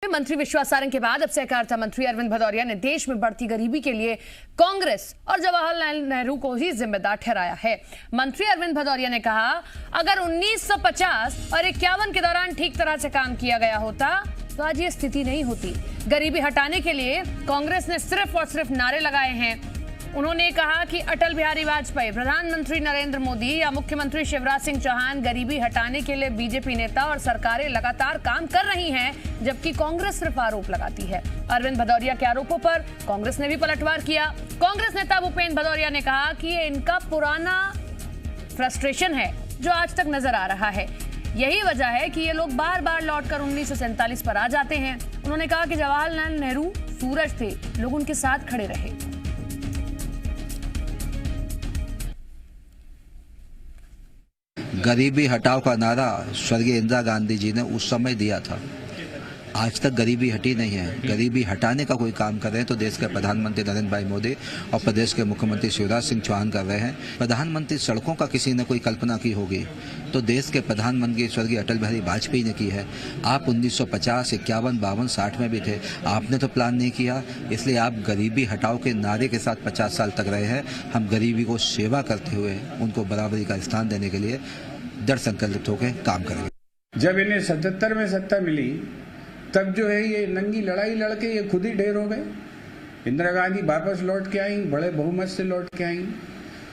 मंत्री विश्वास सारंग के बाद अब सहकारिता मंत्री अरविंद भदौरिया ने देश में बढ़ती गरीबी के लिए कांग्रेस और जवाहरलाल नेहरू को ही जिम्मेदार ठहराया है। मंत्री अरविंद भदौरिया ने कहा, अगर 1950 और 51 के दौरान ठीक तरह से काम किया गया होता तो आज ये स्थिति नहीं होती। गरीबी हटाने के लिए कांग्रेस ने सिर्फ और सिर्फ नारे लगाए हैं। उन्होंने कहा कि अटल बिहारी वाजपेयी, प्रधानमंत्री नरेंद्र मोदी या मुख्यमंत्री शिवराज सिंह चौहान गरीबी हटाने के लिए बीजेपी नेता और सरकारें लगातार काम कर रही हैं, जबकि कांग्रेस सिर्फ आरोप लगाती है। अरविंद भदौरिया के आरोपों पर कांग्रेस ने भी पलटवार किया। कांग्रेस नेता भूपेंद्र भदौरिया ने कहा कि ये इनका पुराना फ्रस्ट्रेशन है जो आज तक नजर आ रहा है। यही वजह है कि ये लोग बार बार लौटकर 1947 पर आ जाते हैं। उन्होंने कहा कि जवाहरलाल नेहरू सूरज थे, लोग उनके साथ खड़े रहे। गरीबी हटाओ का नारा स्वर्गीय इंदिरा गांधी जी ने उस समय दिया था। आज तक गरीबी हटी नहीं है। गरीबी हटाने का कोई काम कर रहे हैं तो देश के प्रधानमंत्री नरेंद्र भाई मोदी और प्रदेश के मुख्यमंत्री शिवराज सिंह चौहान कर रहे हैं। प्रधानमंत्री सड़कों का किसी ने कोई कल्पना की होगी तो देश के प्रधानमंत्री स्वर्गीय अटल बिहारी वाजपेयी ने की है। आप 1950, 51, 52, 60 में भी थे, आपने तो प्लान नहीं किया, इसलिए आप गरीबी हटाओ के नारे के साथ 50 साल तक रहे हैं। हम गरीबी को सेवा करते हुए उनको बराबरी का स्थान देने के लिए दृढ़ संकल्पित होकर काम करेंगे। जब इन्हें 77 में सत्ता मिली तब जो है ये नंगी लड़ाई लड़के ये खुद ही ढेर हो गए। इंदिरा गांधी वापस लौट के आई, बड़े बहुमत से लौट के आई,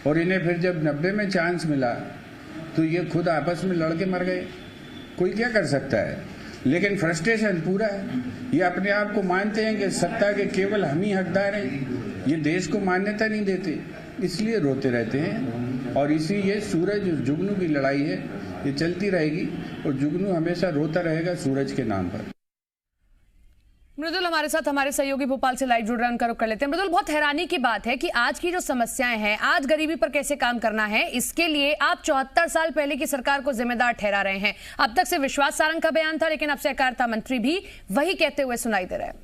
और इन्हें फिर जब 90 में चांस मिला तो ये खुद आपस में लड़के मर गए। कोई क्या कर सकता है, लेकिन फ्रस्ट्रेशन पूरा है। ये अपने आप को मानते हैं कि सत्ता के केवल हम ही हकदार हैं, ये देश को मान्यता नहीं देते, इसलिए रोते रहते हैं। और इसी ये सूरज जुगनू की लड़ाई है, ये चलती रहेगी और जुगनू हमेशा रोता रहेगा सूरज के नाम पर। मृदुल हमारे साथ हमारे सहयोगी भोपाल से लाइव जुड़ रहे हैं, उनका रुख कर लेते हैं। मृदुल, बहुत हैरानी की बात है कि आज की जो समस्याएं हैं, आज गरीबी पर कैसे काम करना है, इसके लिए आप 74 साल पहले की सरकार को जिम्मेदार ठहरा रहे हैं। अब तक से विश्वास सारंग का बयान था, लेकिन अब सहकारिता मंत्री भी वही कहते हुए सुनाई दे रहे हैं।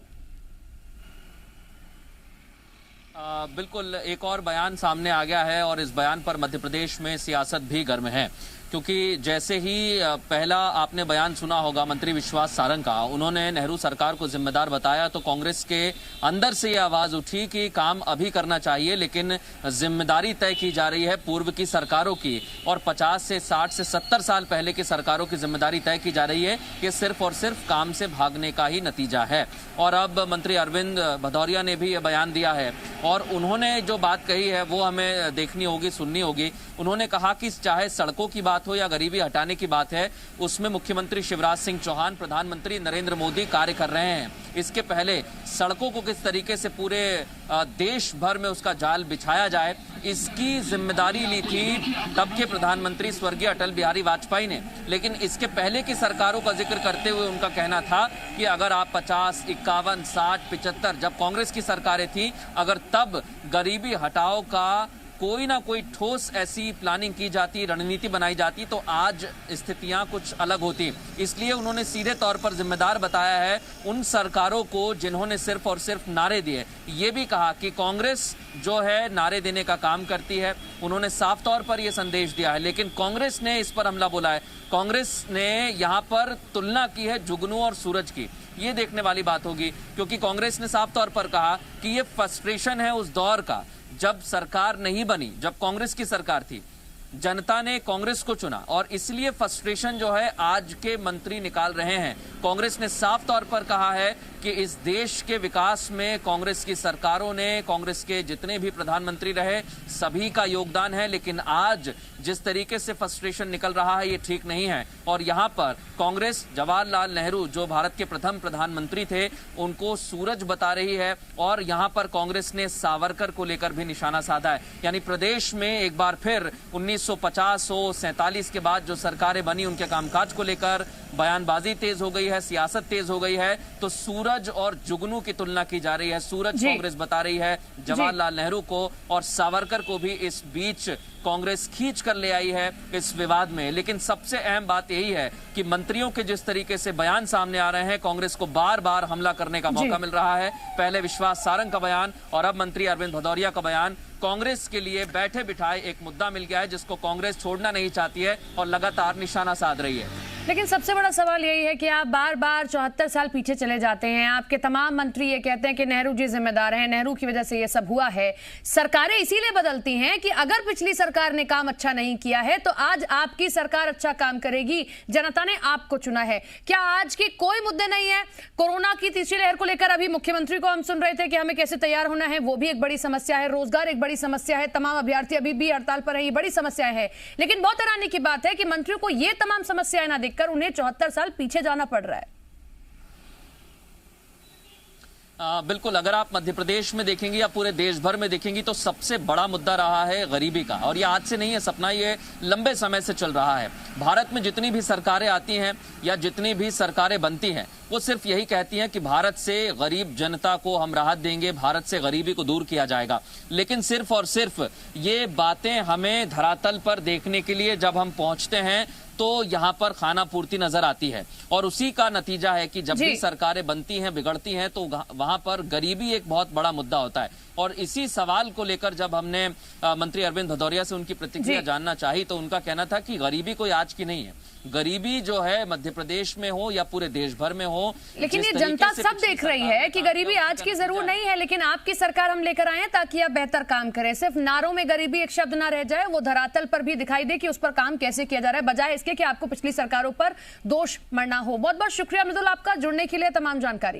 बिल्कुल, एक और बयान सामने आ गया है और इस बयान पर मध्य प्रदेश में सियासत भी गर्म है, क्योंकि जैसे ही पहला आपने बयान सुना होगा मंत्री विश्वास सारंग का, उन्होंने नेहरू सरकार को जिम्मेदार बताया तो कांग्रेस के अंदर से ये आवाज उठी कि काम अभी करना चाहिए, लेकिन जिम्मेदारी तय की जा रही है पूर्व की सरकारों की, और 50 से 60 से 70 साल पहले की सरकारों की जिम्मेदारी तय की जा रही है। ये सिर्फ और सिर्फ काम से भागने का ही नतीजा है। और अब मंत्री अरविंद भदौरिया ने भी ये बयान दिया है और उन्होंने जो बात कही है वो हमें देखनी होगी, सुननी होगी। उन्होंने कहा कि चाहे सड़कों की बात हो या गरीबी हटाने की बात है, उसमें मुख्यमंत्री शिवराज सिंह चौहान, प्रधानमंत्री नरेंद्र मोदी कार्य कर रहे हैं। इसके पहले सड़कों को किस तरीके से पूरे देश भर में उसका जाल बिछाया जाए, इसकी जिम्मेदारी ली थी तब के प्रधानमंत्री स्वर्गीय अटल बिहारी वाजपेयी ने। लेकिन इसके पहले की सरकारों का जिक्र करते हुए उनका कहना था कि अगर आप 50, 51, 60, 75 जब कांग्रेस की सरकारें थी, अगर तब गरीबी हटाओ का कोई ना कोई ठोस ऐसी प्लानिंग की जाती, रणनीति बनाई जाती, तो आज स्थितियां कुछ अलग होती। इसलिए उन्होंने सीधे तौर पर जिम्मेदार बताया है उन सरकारों को जिन्होंने सिर्फ और सिर्फ नारे दिए। ये भी कहा कि कांग्रेस जो है नारे देने का काम करती है, उन्होंने साफ तौर पर यह संदेश दिया है, लेकिन कांग्रेस ने इस पर हमला बोला है। कांग्रेस ने यहाँ पर तुलना की है जुगनू और सूरज की। ये देखने वाली बात होगी, क्योंकि कांग्रेस ने साफ तौर पर कहा कि ये फ्रस्ट्रेशन है उस दौर का जब सरकार नहीं बनी, जब कांग्रेस की सरकार थी, जनता ने कांग्रेस को चुना, और इसलिए फ्रस्ट्रेशन जो है आज के मंत्री निकाल रहे हैं। कांग्रेस ने साफ तौर पर कहा है कि इस देश के विकास में कांग्रेस की सरकारों ने, कांग्रेस के जितने भी प्रधानमंत्री रहे, सभी का योगदान है, लेकिन आज जिस तरीके से फ्रस्ट्रेशन निकल रहा है ये ठीक नहीं है। और यहाँ पर कांग्रेस जवाहरलाल नेहरू जो भारत के प्रथम प्रधानमंत्री थे उनको सूरज बता रही है, और यहाँ पर कांग्रेस ने सावरकर को लेकर भी निशाना साधा है। यानी प्रदेश में एक बार फिर 1950 हो, 47 के बाद जो सरकारें बनी उनके कामकाज को लेकर बयानबाजी तेज हो गई है, सियासत तेज हो गई है, तो सूरज और जुगनू की तुलना की जा रही है। सूरज कांग्रेस बता रही है जवाहरलाल नेहरू को, और सावरकर को भी इस बीच कांग्रेस खींच कर ले आई है इस विवाद में। लेकिन सबसे अहम बात यही है कि मंत्रियों के जिस तरीके से बयान सामने आ रहे हैं, कांग्रेस को बार बार हमला करने का मौका मिल रहा है। पहले विश्वास सारंग का बयान और अब मंत्री अरविंद भदौरिया का बयान। कांग्रेस के लिए बैठे बिठाए एक मुद्दा मिल गया है जिसको कांग्रेस छोड़ना नहीं चाहती है और लगातार निशाना साध रही है। लेकिन सबसे बड़ा सवाल यही है कि आप बार बार 74 साल पीछे चले जाते हैं। आपके तमाम मंत्री ये कहते हैं कि नेहरू जी जिम्मेदार हैं, नेहरू की वजह से ये सब हुआ है। सरकारें इसीलिए बदलती हैं कि अगर पिछली सरकार ने काम अच्छा नहीं किया है तो आज आपकी सरकार अच्छा काम करेगी। जनता ने आपको चुना है। क्या आज के कोई मुद्दे नहीं है? कोरोना की तीसरी लहर को लेकर अभी मुख्यमंत्री को हम सुन रहे थे कि हमें कैसे तैयार होना है, वो भी एक बड़ी समस्या है। रोजगार एक बड़ी समस्या है। तमाम अभ्यर्थी अभी भी हड़ताल पर है, ये बड़ी समस्या है। लेकिन बहुत हैरानी की बात है कि मंत्रियों को ये तमाम समस्याएं ना देखकर उन्हें 74 साल पीछे जाना पड़ रहा है। बिल्कुल, अगर आप मध्य प्रदेश में देखेंगे या पूरे देश भर में देखेंगी तो सबसे बड़ा मुद्दा रहा है गरीबी का। और ये आज से नहीं है सपना, ये लंबे समय से चल रहा है। भारत में जितनी भी सरकारें आती हैं या जितनी भी सरकारें बनती हैं वो सिर्फ यही कहती हैं कि भारत से गरीब जनता को हम राहत देंगे, भारत से गरीबी को दूर किया जाएगा। लेकिन सिर्फ और सिर्फ ये बातें हमें धरातल पर देखने के लिए जब हम पहुंचते हैं तो यहाँ पर खाना पूर्ति नजर आती है। और उसी का नतीजा है कि जब भी सरकारें बनती हैं, बिगड़ती हैं, तो वहां पर गरीबी एक बहुत बड़ा मुद्दा होता है। और इसी सवाल को लेकर जब हमने मंत्री अरविंद भदौरिया से उनकी प्रतिक्रिया जानना चाही तो उनका कहना था कि गरीबी कोई आज की नहीं है। गरीबी जो है मध्य प्रदेश में हो या पूरे देश भर में हो, लेकिन ये जनता सब देख रही है कि गरीबी आज की जरूर नहीं है। लेकिन आपकी सरकार हम लेकर आए हैं ताकि आप बेहतर काम करें। सिर्फ नारों में गरीबी एक शब्द ना रह जाए, वो धरातल पर भी दिखाई दे कि उस पर काम कैसे किया जा रहा है, बजाय इसके कि आपको पिछली सरकारों पर दोष मढ़ना हो। बहुत बहुत शुक्रिया मृदुल आपका जुड़ने के लिए, तमाम जानकारी।